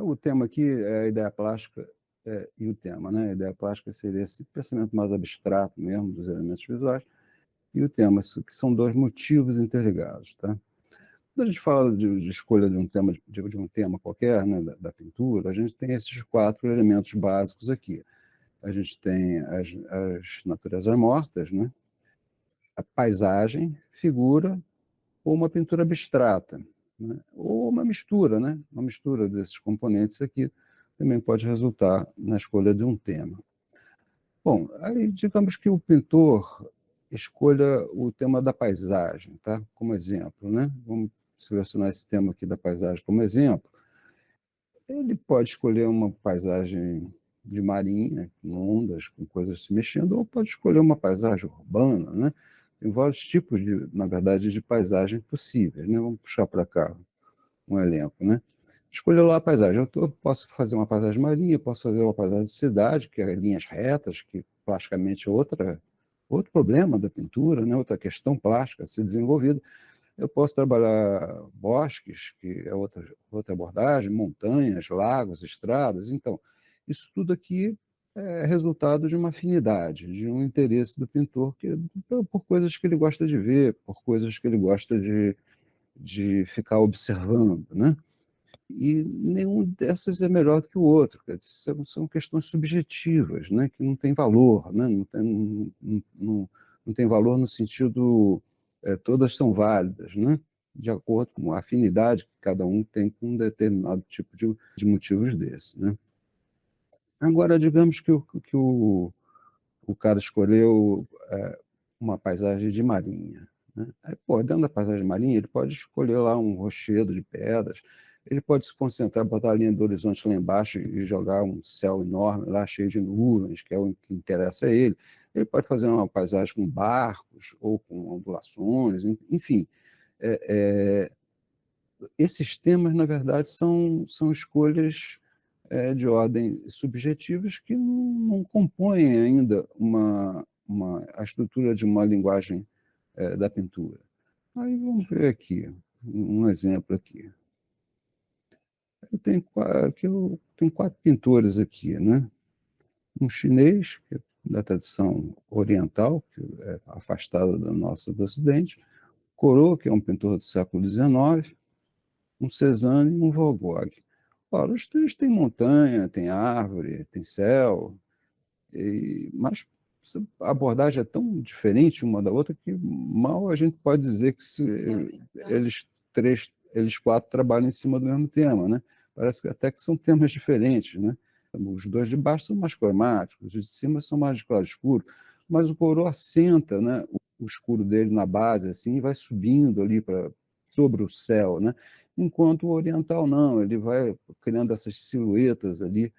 O tema aqui é a ideia plástica e o tema, né? A ideia plástica seria esse pensamento mais abstrato mesmo dos elementos visuais, e o tema, que são dois motivos interligados, tá? Quando a gente fala de escolha de um tema, de um tema qualquer, né, da pintura, a gente tem esses quatro elementos básicos aqui. A gente tem as naturezas mortas, né? A paisagem, figura ou uma pintura abstrata, né? Ou uma mistura, né? Uma mistura desses componentes aqui também pode resultar na escolha de um tema. Bom, aí digamos que o pintor escolha o tema da paisagem, tá? Como exemplo, né? Vamos selecionar esse tema aqui da paisagem como exemplo. Ele pode escolher uma paisagem de marinha, com ondas, com coisas se mexendo, ou pode escolher uma paisagem urbana, né? Tem vários tipos, na verdade, de paisagem possíveis, né? Vamos puxar para cá um elenco, né? Escolher lá a paisagem. Eu posso fazer uma paisagem marinha, posso fazer uma paisagem de cidade, que é linhas retas, que plasticamente é outro problema da pintura, né? Outra questão plástica a ser desenvolvida. Eu posso trabalhar bosques, que é outra abordagem, montanhas, lagos, estradas. Então, isso tudo aqui é resultado de uma afinidade, de um interesse do pintor por coisas que ele gosta de ver, por coisas que ele gosta de ficar observando, né? E nenhum dessas é melhor do que o outro. São questões subjetivas, né? Que não tem valor, né? Não tem valor no sentido, todas são válidas, né? De acordo com a afinidade que cada um tem com um determinado tipo de motivos desses, né? Agora, digamos que o cara escolheu uma paisagem de marinha, né? Aí, pô, dentro da paisagem marinha, ele pode escolher lá um rochedo de pedras, ele pode se concentrar, botar a linha do horizonte lá embaixo e jogar um céu enorme lá, cheio de nuvens, que é o que interessa a ele. Ele pode fazer uma paisagem com barcos ou com ondulações, enfim. É, esses temas, na verdade, são escolhas de ordem subjetivas que não compõem ainda a estrutura de uma linguagem da pintura. Aí vamos ver aqui, um exemplo aqui. Eu tenho quatro pintores aqui, né? Um chinês, que é da tradição oriental, que é afastada da nossa do Ocidente, Corot, que é um pintor do século XIX, um Cézanne e um Van Gogh. Ora, os três têm montanha, tem árvore, tem céu, mas a abordagem é tão diferente uma da outra que mal a gente pode dizer que eles quatro trabalham em cima do mesmo tema, né? Parece que até que são temas diferentes, né? Os dois de baixo são mais cromáticos, os de cima são mais de claro escuro, mas o Corot assenta, né, o escuro dele na base assim e vai subindo ali sobre o céu, né? Enquanto o oriental não, ele vai criando essas silhuetas ali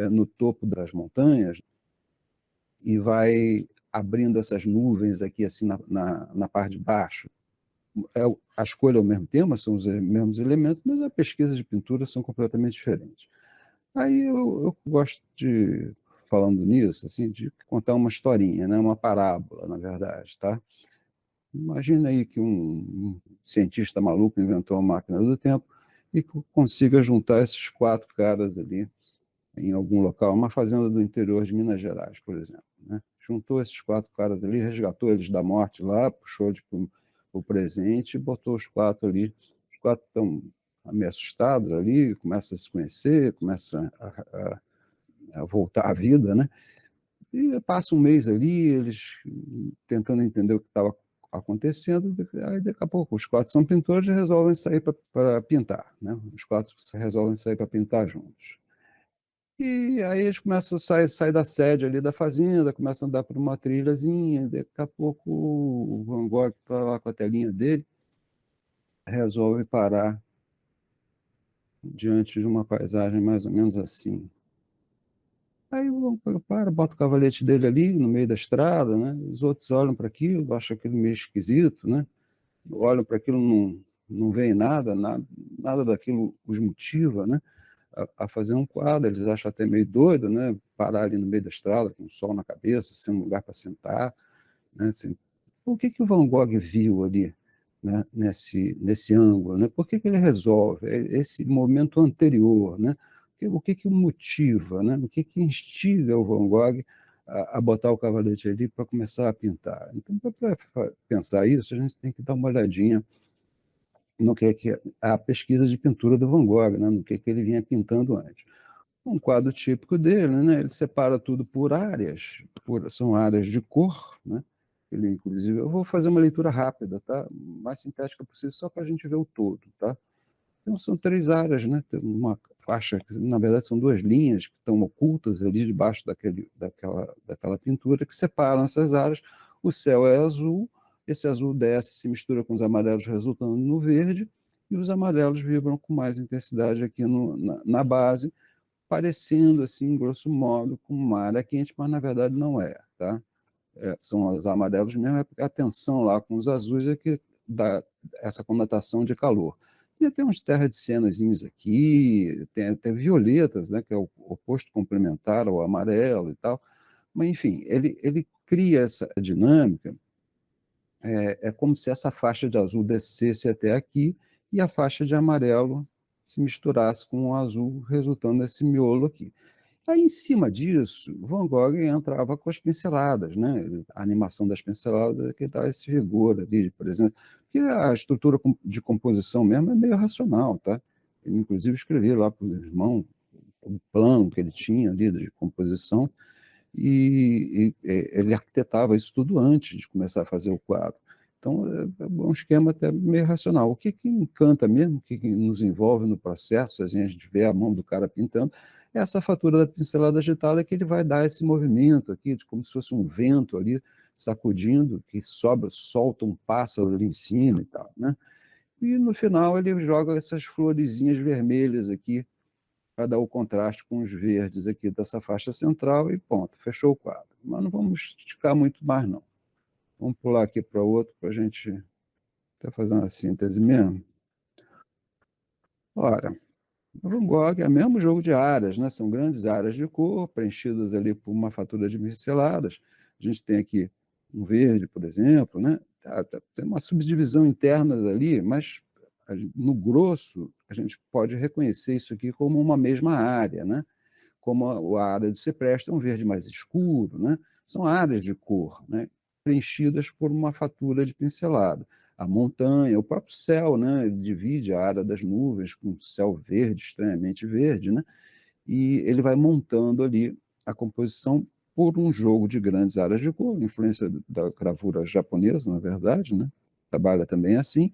no topo das montanhas e vai abrindo essas nuvens aqui assim na parte de baixo. A escolha é o mesmo tema, são os mesmos elementos, mas a pesquisa de pintura são completamente diferentes. Aí eu gosto de, falando nisso, assim, de contar uma historinha, né? Uma parábola, na verdade, tá? Imagina aí que um cientista maluco inventou uma máquina do tempo e consiga juntar esses quatro caras ali em algum local, uma fazenda do interior de Minas Gerais, por exemplo, né? Juntou esses quatro caras ali, resgatou eles da morte lá, puxou eles para o presente e botou os quatro ali. Os quatro estão meio assustados ali, começam a se conhecer, começam a voltar à vida, né? E passa um mês ali, eles tentando entender o que estava acontecendo, aí daqui a pouco os quatro são pintores e resolvem sair para pintar, né? Os quatro resolvem sair para pintar juntos. E aí eles começam a sair da sede ali da fazenda, começam a andar por uma trilhazinha, daqui a pouco o Van Gogh está lá com a telinha dele, resolve parar diante de uma paisagem mais ou menos assim. Aí o Van Gogh para, bota o cavalete dele ali no meio da estrada, né? Os outros olham para aquilo, acham aquilo meio esquisito, né? Olham para aquilo, não veem nada daquilo os motiva, né? A fazer um quadro, eles acham até meio doido, né? Parar ali no meio da estrada, com o sol na cabeça, sem um lugar para sentar, né? Assim, o que o Van Gogh viu ali, né? Nesse ângulo, né? Por que ele resolve? É esse momento anterior, né? o que que o motiva, né? O que que instiga o Van Gogh a botar o cavalete ali para começar a pintar. Então, para pensar isso, a gente tem que dar uma olhadinha no que é a pesquisa de pintura do Van Gogh, né? No que ele vinha pintando antes. Um quadro típico dele, né? Ele separa tudo por áreas, são áreas de cor, né? Ele, inclusive, eu vou fazer uma leitura rápida, tá? Mais sintética possível, só para a gente ver o todo, tá? Então, são três áreas, né? Tem uma faixa, que, na verdade, são duas linhas que estão ocultas ali debaixo daquela pintura, que separam essas áreas. O céu é azul, esse azul desce, se mistura com os amarelos, resultando no verde, e os amarelos vibram com mais intensidade aqui na base, parecendo, assim, grosso modo, com uma área quente, mas na verdade não é, tá? São os amarelos mesmo, é porque a tensão lá com os azuis é que dá essa conotação de calor. E até uns terra de cenazinhos aqui, tem até violetas, né, que é o oposto complementar ao amarelo e tal. Mas, enfim, ele cria essa dinâmica, é como se essa faixa de azul descesse até aqui e a faixa de amarelo se misturasse com o azul, resultando nesse miolo aqui. Aí, em cima disso, Van Gogh entrava com as pinceladas, né? A animação das pinceladas é que dá esse vigor ali, por exemplo, porque a estrutura de composição mesmo é meio racional, tá? Ele, inclusive, escrevia lá para o irmão o plano que ele tinha ali de composição e ele arquitetava isso tudo antes de começar a fazer o quadro. Então, é um esquema até meio racional. O que encanta mesmo, o que nos envolve no processo, a gente vê a mão do cara pintando, é essa fatura da pincelada agitada que ele vai dar esse movimento aqui, de como se fosse um vento ali sacudindo, que solta um pássaro ali em cima e tal, né? E no final ele joga essas florezinhas vermelhas aqui para dar o contraste com os verdes aqui dessa faixa central e ponto, fechou o quadro. Mas não vamos esticar muito mais, não. Vamos pular aqui para outro para a gente até fazer uma síntese mesmo. Ora, o Van Gogh é o mesmo jogo de áreas, né? São grandes áreas de cor, preenchidas ali por uma fatura de pinceladas. A gente tem aqui um verde, por exemplo, né? Tem uma subdivisão interna ali, mas no grosso a gente pode reconhecer isso aqui como uma mesma área, né? Como a área do cipreste é um verde mais escuro, né? São áreas de cor, né? Preenchidas por uma fatura de pincelada. A montanha, o próprio céu, né? Ele divide a área das nuvens com o céu verde, estranhamente verde, né? E ele vai montando ali a composição por um jogo de grandes áreas de cor, influência da gravura japonesa, na verdade, né? Trabalha também assim,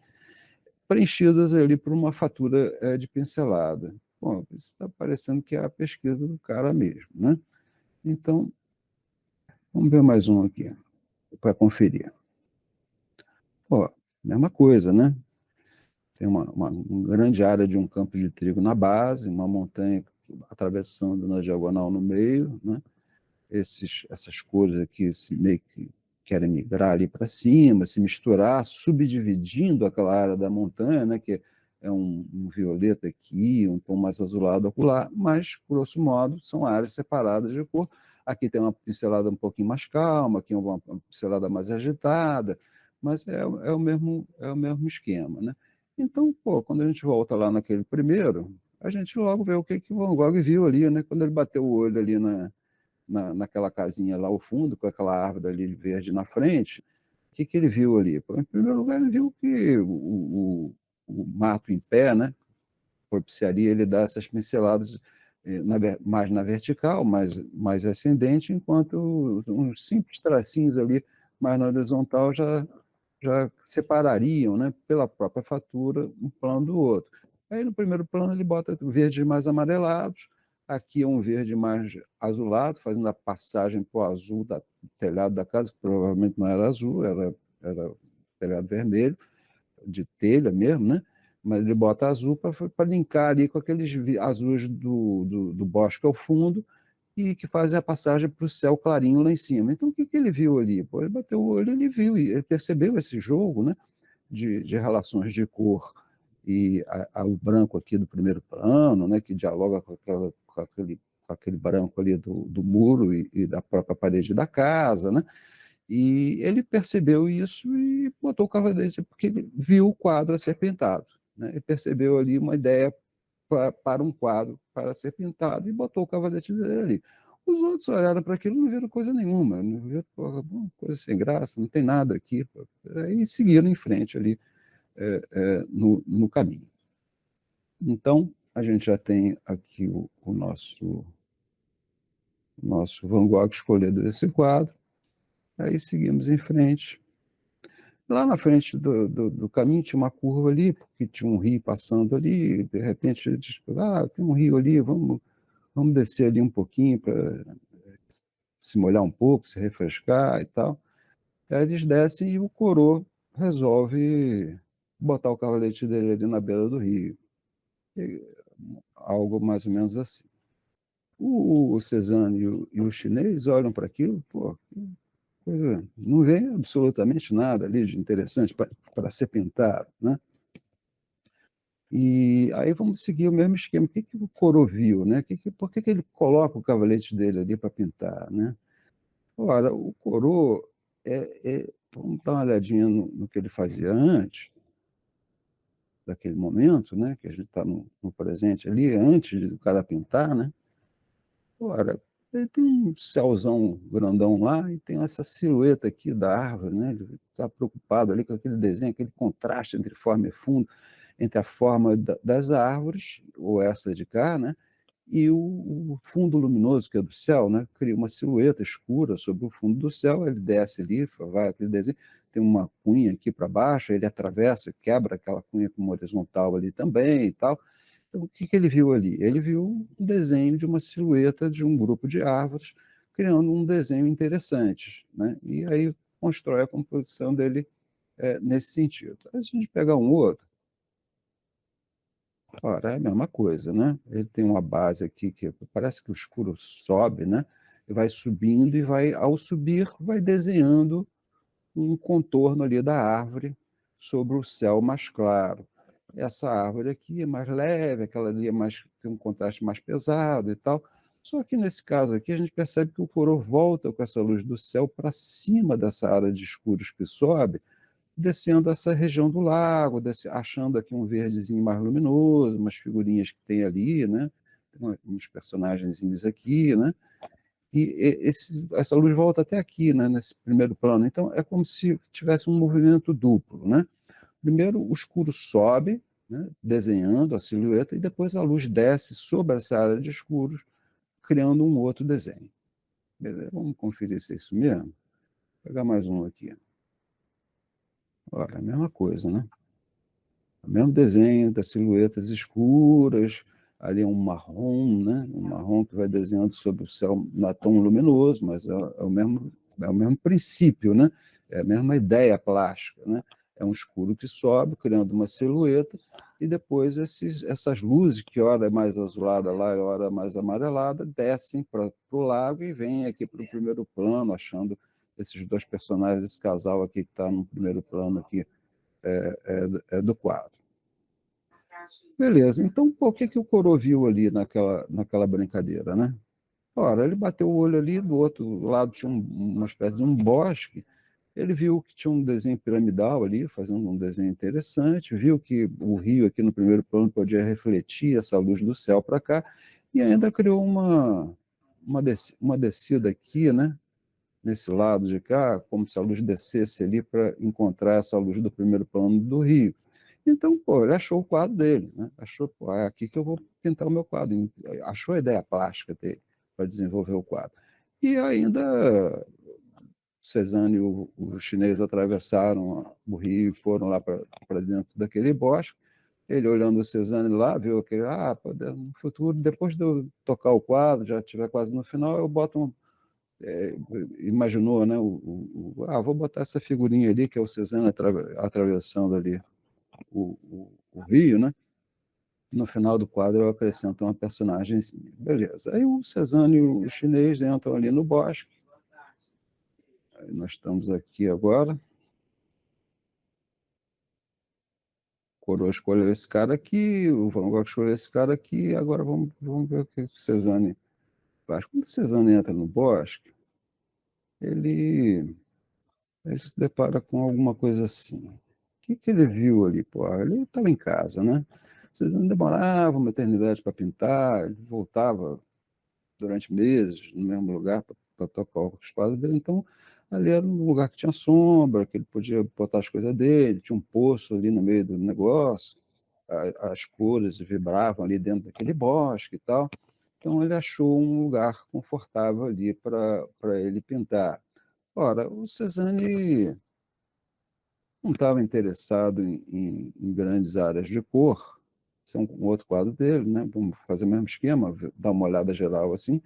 preenchidas ali por uma fatura de pincelada. Bom, isso está parecendo que é a pesquisa do cara mesmo, né? Então, vamos ver mais um aqui, para conferir. Ó, mesma coisa, né? Tem uma grande área de um campo de trigo na base, uma montanha atravessando na diagonal no meio, né? Essas cores aqui meio que querem migrar ali para cima, se misturar, subdividindo aquela área da montanha, né? Que é um violeta aqui, um tom mais azulado acolá, mas, grosso modo, são áreas separadas de cor. Aqui tem uma pincelada um pouquinho mais calma, aqui uma pincelada mais agitada, mas é o mesmo esquema, né? Então, pô, quando a gente volta lá naquele primeiro, a gente logo vê o que o Van Gogh viu ali, né? Quando ele bateu o olho ali naquela casinha lá ao fundo, com aquela árvore ali verde na frente, o que ele viu ali? Pô, em primeiro lugar, ele viu que o mato em pé, né? Propiciaria ele dar essas pinceladas mais na vertical, mais ascendente, enquanto uns simples tracinhos ali mais na horizontal já separariam, né, pela própria fatura, um plano do outro. Aí no primeiro plano ele bota verdes mais amarelados, aqui é um verde mais azulado, fazendo a passagem para o azul do telhado da casa, que provavelmente não era azul, era telhado vermelho, de telha mesmo, né? Mas ele bota azul para linkar ali com aqueles azuis do bosque ao fundo, e que fazem a passagem para o céu clarinho lá em cima. Então, o que ele viu ali? Pô, ele bateu o olho, ele viu, e ele percebeu esse jogo, né, de relações de cor e o branco aqui do primeiro plano, né, que dialoga com aquele branco ali do muro e da própria parede da casa, né? E ele percebeu isso e botou o cavalete, porque ele viu o quadro a ser pintado, né? Ele percebeu ali uma ideia para um quadro para ser pintado e botou o cavalete dele ali. Os outros olharam para aquilo e não viram coisa nenhuma, não viram coisa sem graça, não tem nada aqui. E seguiram em frente ali no caminho. Então, a gente já tem aqui o nosso Van Gogh escolhido esse quadro, aí seguimos em frente. Lá na frente do caminho tinha uma curva ali, porque tinha um rio passando ali, de repente ele diz, tem um rio ali, vamos descer ali um pouquinho para se molhar um pouco, se refrescar e tal. Aí eles descem e o coroa resolve botar o cavalete dele ali na beira do rio. E, algo mais ou menos assim. O Cezanne e o chinês olham para aquilo, pô, coisa, não vê absolutamente nada ali de interessante para ser pintado, né? E aí vamos seguir o mesmo esquema. O que o coroa viu, né? Por que ele coloca o cavalete dele ali para pintar, né? Ora, o coroa, vamos dar uma olhadinha no que ele fazia antes daquele momento, né? Que a gente está no presente ali, antes do cara pintar, né? Ora, ele tem um céuzão grandão lá e tem essa silhueta aqui da árvore, né? Ele está preocupado ali com aquele desenho, aquele contraste entre forma e fundo, entre a forma das árvores, ou essa de cá, né? E o fundo luminoso que é do céu, né? Cria uma silhueta escura sobre o fundo do céu. Ele desce ali, vai aquele desenho, tem uma cunha aqui para baixo, ele atravessa, quebra aquela cunha com uma horizontal ali também e tal. Então, o que ele viu ali? Ele viu um desenho de uma silhueta de um grupo de árvores, criando um desenho interessante, né? E aí constrói a composição dele nesse sentido. Aí, se a gente pegar um outro, ora, é a mesma coisa, né? Ele tem uma base aqui que parece que o escuro sobe, né? E vai subindo e ao subir, vai desenhando um contorno ali da árvore sobre o céu mais claro. Essa árvore aqui é mais leve, aquela ali tem um contraste mais pesado e tal. Só que nesse caso aqui a gente percebe que o coroa volta com essa luz do céu para cima dessa área de escuros que sobe, descendo essa região do lago, achando aqui um verdezinho mais luminoso, umas figurinhas que tem ali, né? Tem uns personagenzinhos aqui, né? Essa luz volta até aqui, né, nesse primeiro plano. Então, é como se tivesse um movimento duplo, né? Primeiro, o escuro sobe, né, desenhando a silhueta, e depois a luz desce sobre essa área de escuros, criando um outro desenho. Beleza? Vamos conferir se é isso mesmo. Vou pegar mais um aqui. Olha, a mesma coisa, né? O mesmo desenho das silhuetas escuras, ali é um marrom, né? Um marrom que vai desenhando sobre o céu, não é tão luminoso, mas é o mesmo princípio, né? É a mesma ideia plástica, né? É um escuro que sobe, criando uma silhueta, e depois essas luzes, que ora é mais azulada lá, ora é mais amarelada, descem para o lago e vêm aqui para o primeiro plano, achando esses dois personagens, esse casal aqui que está no primeiro plano aqui, do quadro. Beleza, então por que o coroa viu ali naquela brincadeira, né? Ora, ele bateu o olho ali, do outro lado tinha uma espécie de um bosque, ele viu que tinha um desenho piramidal ali, fazendo um desenho interessante, viu que o rio aqui no primeiro plano podia refletir essa luz do céu para cá, e ainda criou uma descida aqui, né? Nesse lado de cá, como se a luz descesse ali para encontrar essa luz do primeiro plano do rio. Então, pô, ele achou o quadro dele, né? Achou, pô, é aqui que eu vou pintar o meu quadro. Achou a ideia plástica dele para desenvolver o quadro. E ainda Cezanne e o chinês atravessaram o rio e foram lá para dentro daquele bosque. Ele olhando o Cezanne lá, viu que, no futuro, depois de eu tocar o quadro, já estiver quase no final, eu boto imaginou, né? Vou botar essa figurinha ali, que é o Cezanne atravessando ali o rio, né? No final do quadro eu acrescento uma personagem. Beleza. Aí o Cezanne e o chinês entram ali no bosque. Aí nós estamos aqui agora. O Coroa escolheu esse cara aqui, o Van Gogh escolheu esse cara aqui. Agora vamos ver o que o Cezanne faz. Quando o Cezanne entra no bosque, ele, ele se depara com alguma coisa assim. O que ele viu ali? Pô, ele estava em casa, né? Cezanne demorava uma eternidade para pintar, ele voltava durante meses no mesmo lugar para tocar os quadros dele. Então, ali era um lugar que tinha sombra, que ele podia botar as coisas dele, tinha um poço ali no meio do negócio, as cores vibravam ali dentro daquele bosque e tal. Então, ele achou um lugar confortável ali para ele pintar. Ora, o Cezanne não estava interessado em grandes áreas de cor. Esse é um outro quadro dele, né? Vamos fazer o mesmo esquema, dar uma olhada geral assim.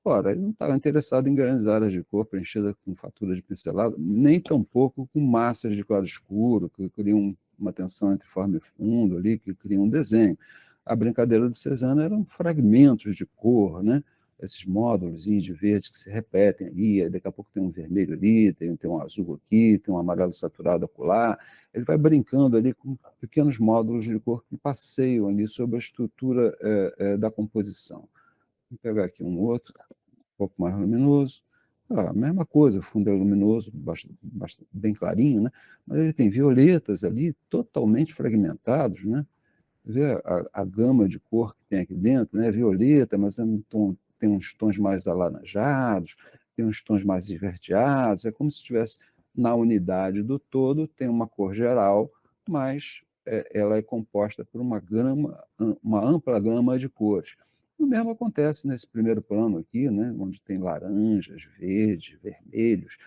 Ora, ele não estava interessado em grandes áreas de cor preenchidas com fatura de pincelada, nem tampouco com massas de claro escuro, que criam uma tensão entre forma e fundo ali, que criam um desenho. A brincadeira do Cezanne eram fragmentos de cor, né? Esses módulos de verde que se repetem ali, aí daqui a pouco tem um vermelho ali, tem um azul aqui, tem um amarelo saturado acolá. Ele vai brincando ali com pequenos módulos de cor que passeiam ali sobre a estrutura da composição. Vou pegar aqui um outro, um pouco mais luminoso. A mesma coisa, o fundo é luminoso, bem clarinho, né? Mas ele tem violetas ali totalmente fragmentados, né? Vê a gama de cor que tem aqui dentro, né? Violeta, mas é tem uns tons mais alaranjados, tem uns tons mais esverdeados, é como se estivesse na unidade do todo, tem uma cor geral, mas ela é composta por uma ampla gama de cores. O mesmo acontece nesse primeiro plano aqui, né? Onde tem laranjas, verdes, vermelhos,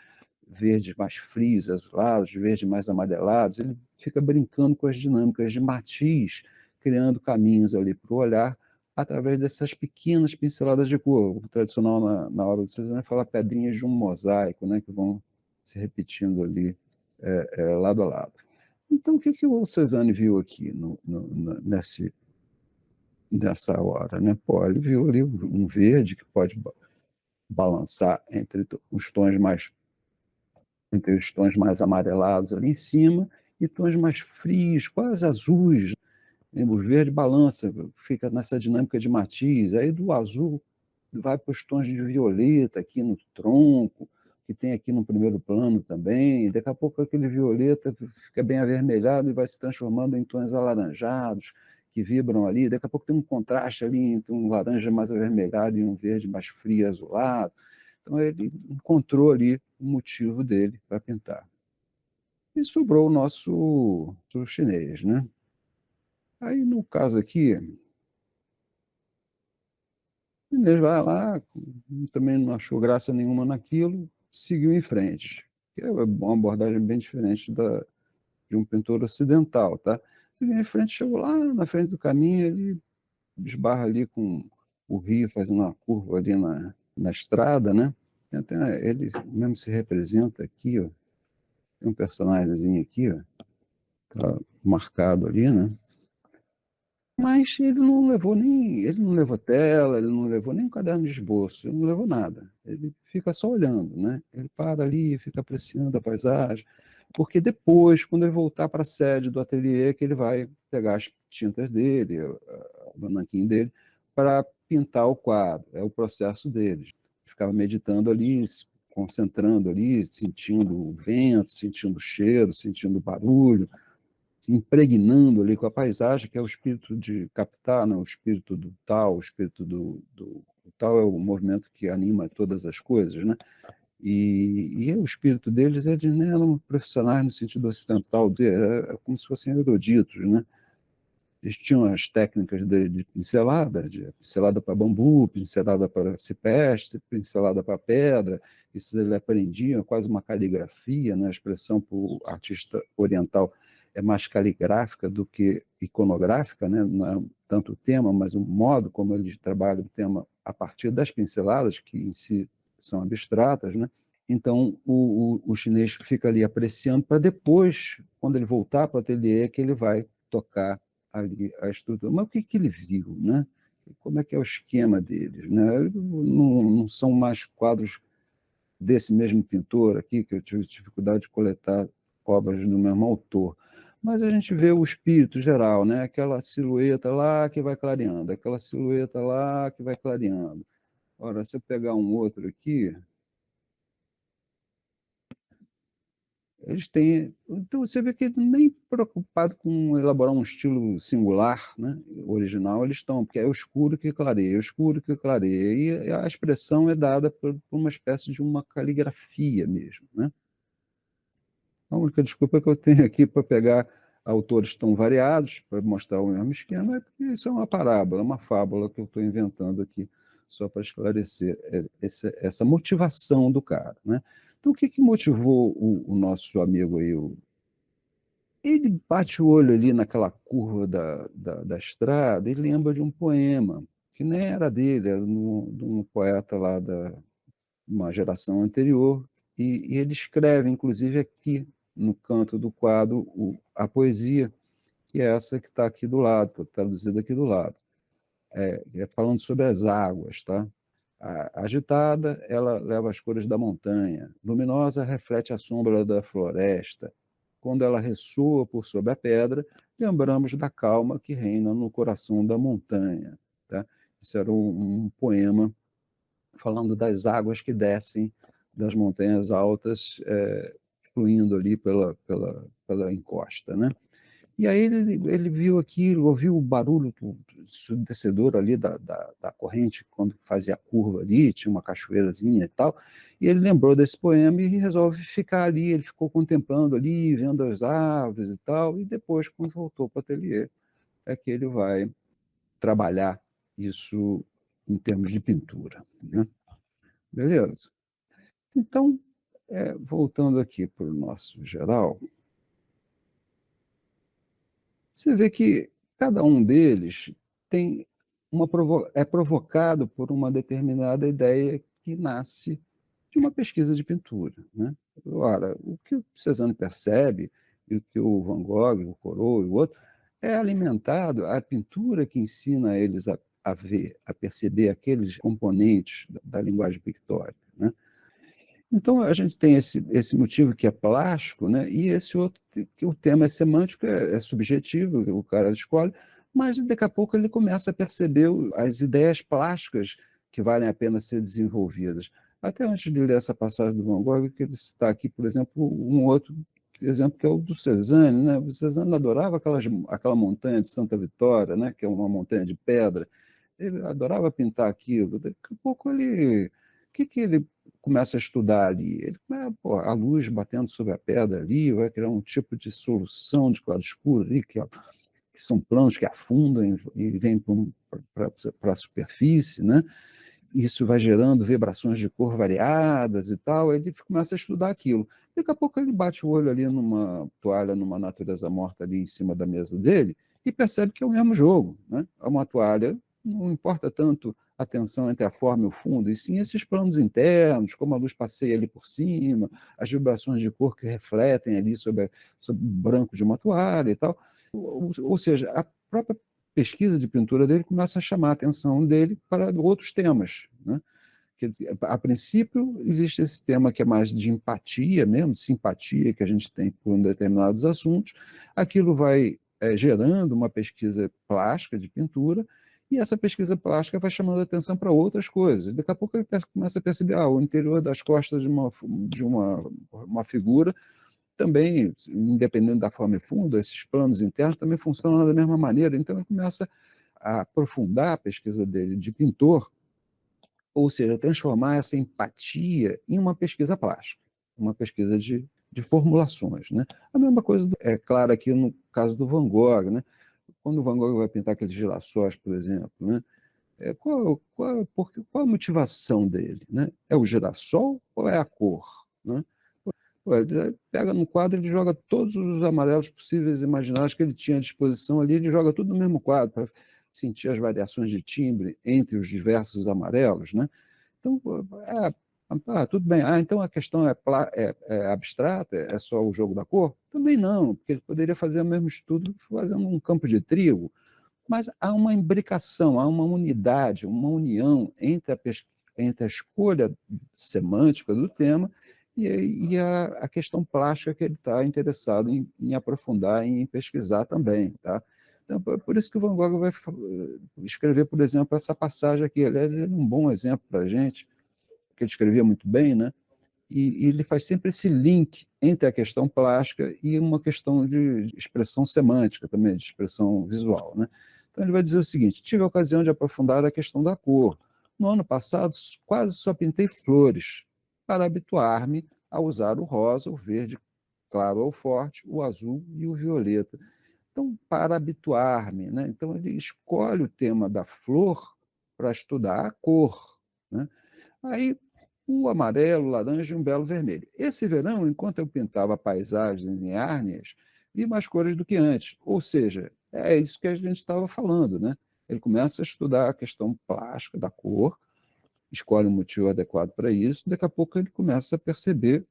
verdes mais frios, azulados, verdes mais amarelados. Ele fica brincando com as dinâmicas de matiz, criando caminhos ali para o olhar através dessas pequenas pinceladas de cor. O tradicional na obra do Cezanne fala pedrinhas de um mosaico, né, que vão se repetindo ali lado a lado. Então, o que o Cezanne viu aqui nessa hora? Né? Pô, ele viu ali um verde que pode balançar entre os tons mais amarelados ali em cima e tons mais frios, quase azuis. O verde balança, fica nessa dinâmica de matiz. Aí do azul vai para os tons de violeta aqui no tronco, que tem aqui no primeiro plano também. Daqui a pouco aquele violeta fica bem avermelhado e vai se transformando em tons alaranjados, que vibram ali. Daqui a pouco tem um contraste ali entre um laranja mais avermelhado e um verde mais frio e azulado. Então ele encontrou ali o motivo dele para pintar. E sobrou o nosso chinês, né? Aí, no caso aqui, o chinês vai lá, também não achou graça nenhuma naquilo, seguiu em frente. Que é uma abordagem bem diferente de um pintor ocidental, tá? Seguiu em frente, chegou lá na frente do caminho, ele esbarra ali com o rio fazendo uma curva ali na estrada, né? Ele mesmo se representa aqui, ó. Tem um personagemzinho aqui, ó, tá marcado ali, né? Mas ele não levou tela, ele não levou nem um caderno de esboço, ele não levou nada. Ele fica só olhando, né? Ele para ali, fica apreciando a paisagem, porque depois, quando ele voltar para a sede do ateliê, que ele vai pegar as tintas dele, o nanquim dele, para pintar o quadro. É o processo dele. Ele ficava meditando ali, se concentrando ali, sentindo o vento, sentindo o cheiro, sentindo o barulho, se impregnando ali com a paisagem, que é o espírito de captar, né? O espírito do tal, o espírito o tal é o movimento que anima todas as coisas, né? E o espírito deles, eles nem eram profissionais no sentido ocidental, é como se fossem eruditos, né? Eles tinham as técnicas de pincelada para bambu, pincelada para cipreste, pincelada para pedra. Isso eles aprendiam, quase uma caligrafia, né? A expressão para o artista oriental é mais caligráfica do que iconográfica, né? Não é tanto o tema, mas o modo como eles trabalham o tema a partir das pinceladas, que em si são abstratas, né? Então, o chinês fica ali apreciando para depois, quando ele voltar para o ateliê, que ele vai tocar ali a estrutura. Mas o que, que ele viu, né? Como é que é o esquema deles, né? Não são mais quadros desse mesmo pintor aqui, que eu tive dificuldade de coletar obras do mesmo autor. Mas a gente vê o espírito geral, né? Aquela silhueta lá que vai clareando, aquela silhueta lá que vai clareando. Ora, se eu pegar um outro aqui, Eles têm. Então você vê que nem preocupado com elaborar um estilo singular, né, original, eles estão, porque é o escuro que clareia, é o escuro que clareia, e a expressão é dada por uma espécie de uma caligrafia mesmo, né? A única desculpa que eu tenho aqui para pegar autores tão variados, para mostrar o mesmo esquema, é porque isso é uma parábola, uma fábula que eu estou inventando aqui, só para esclarecer essa motivação do cara, né? Então, o que, que motivou o nosso amigo aí? Ele bate o olho ali naquela curva da estrada e lembra de um poema, que nem era dele, era de um poeta lá da uma geração anterior, e ele escreve, inclusive aqui no canto do quadro, a poesia, que é essa que está aqui do lado, que eu traduzido aqui do lado. É falando sobre as águas, tá? Agitada, ela leva as cores da montanha. Luminosa, reflete a sombra da floresta. Quando ela ressoa por sobre a pedra, lembramos da calma que reina no coração da montanha. Tá? Isso era um poema falando das águas que descem das montanhas altas, fluindo ali pela encosta, né? E aí ele viu aquilo, ouviu o barulho ensurdecedor ali da corrente, quando fazia a curva ali, tinha uma cachoeirazinha e tal, e ele lembrou desse poema e resolve ficar ali, ele ficou contemplando ali, vendo as árvores e tal, e depois, quando voltou para o ateliê, é que ele vai trabalhar isso em termos de pintura, né? Beleza? Então, voltando aqui para o nosso geral, você vê que cada um deles tem é provocado por uma determinada ideia que nasce de uma pesquisa de pintura, né? Ora, o que o Cézanne percebe e o que o Van Gogh, o Corot e o outro é alimentado a pintura que ensina eles a ver, a perceber aqueles componentes da linguagem pictórica, né? Então, a gente tem esse motivo que é plástico, né? E esse outro, que o tema é semântico, é subjetivo, o cara escolhe, mas daqui a pouco ele começa a perceber as ideias plásticas que valem a pena ser desenvolvidas. Até antes de ler essa passagem do Van Gogh, que ele está aqui, por exemplo, um outro exemplo que é o do Cézanne, né? O Cézanne adorava aquela montanha de Santa Vitória, né? Que é uma montanha de pedra. Ele adorava pintar aquilo. Daqui a pouco ele... O que ele começa a estudar ali? Ele, pô, a luz batendo sobre a pedra ali vai criar um tipo de solução de claro escuro ali, que são planos que afundam e vêm para a superfície, né? Isso vai gerando vibrações de cor variadas e tal, ele começa a estudar aquilo. Daqui a pouco ele bate o olho ali numa toalha, numa natureza morta ali em cima da mesa dele e percebe que é o mesmo jogo, né? É uma toalha, não importa tanto a tensão entre a forma e o fundo, e sim esses planos internos, como a luz passeia ali por cima, as vibrações de cor que refletem ali sobre o branco de uma toalha e tal. Ou seja, a própria pesquisa de pintura dele começa a chamar a atenção dele para outros temas, né? Que, a princípio, existe esse tema que é mais de empatia mesmo, de simpatia que a gente tem por determinados assuntos. Aquilo vai gerando uma pesquisa plástica de pintura, e essa pesquisa plástica vai chamando a atenção para outras coisas. Daqui a pouco ele começa a perceber o interior das costas uma figura também, independente da forma e fundo, esses planos internos também funcionam da mesma maneira. Então, ele começa a aprofundar a pesquisa dele de pintor, ou seja, transformar essa empatia em uma pesquisa plástica, uma pesquisa de formulações, né? A mesma coisa é claro aqui no caso do Van Gogh, né? Quando o Van Gogh vai pintar aqueles girassóis, por exemplo, né? Qual a motivação dele, né? É o girassol ou é a cor, né? Ele pega no quadro, ele joga todos os amarelos possíveis e imaginários que ele tinha à disposição ali, ele joga tudo no mesmo quadro, para sentir as variações de timbre entre os diversos amarelos, né? Então, tudo bem. Então a questão é abstrata, é só o jogo da cor? Também não, porque ele poderia fazer o mesmo estudo fazendo um campo de trigo, mas há uma imbricação, há uma unidade, uma união entre a escolha semântica do tema e a questão plástica que ele está interessado em aprofundar e em pesquisar também. Tá? Então, por isso que o Van Gogh vai escrever, por exemplo, essa passagem aqui. Aliás, ele é um bom exemplo para a gente, porque ele escrevia muito bem, né? e ele faz sempre esse link entre a questão plástica e uma questão de expressão semântica também, de expressão visual, né? Então ele vai dizer o seguinte: tive a ocasião de aprofundar a questão da cor. No ano passado, quase só pintei flores, para habituar-me a usar o rosa, o verde claro ou forte, o azul e o violeta. Então, para habituar-me, né? Então ele escolhe o tema da flor para estudar a cor, né? Aí, o amarelo, o laranja e um belo vermelho. Esse verão, enquanto eu pintava paisagens em Árnias, vi mais cores do que antes. Ou seja, é isso que a gente estava falando, né? Ele começa a estudar a questão plástica da cor, escolhe um motivo adequado para isso, daqui a pouco ele começa a perceber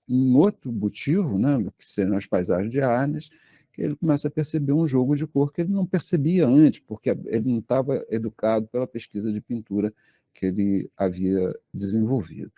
um outro motivo, né, que serão as paisagens de Arnes, que ele começa a perceber um jogo de cor que ele não percebia antes, porque ele não estava educado pela pesquisa de pintura que ele havia desenvolvido.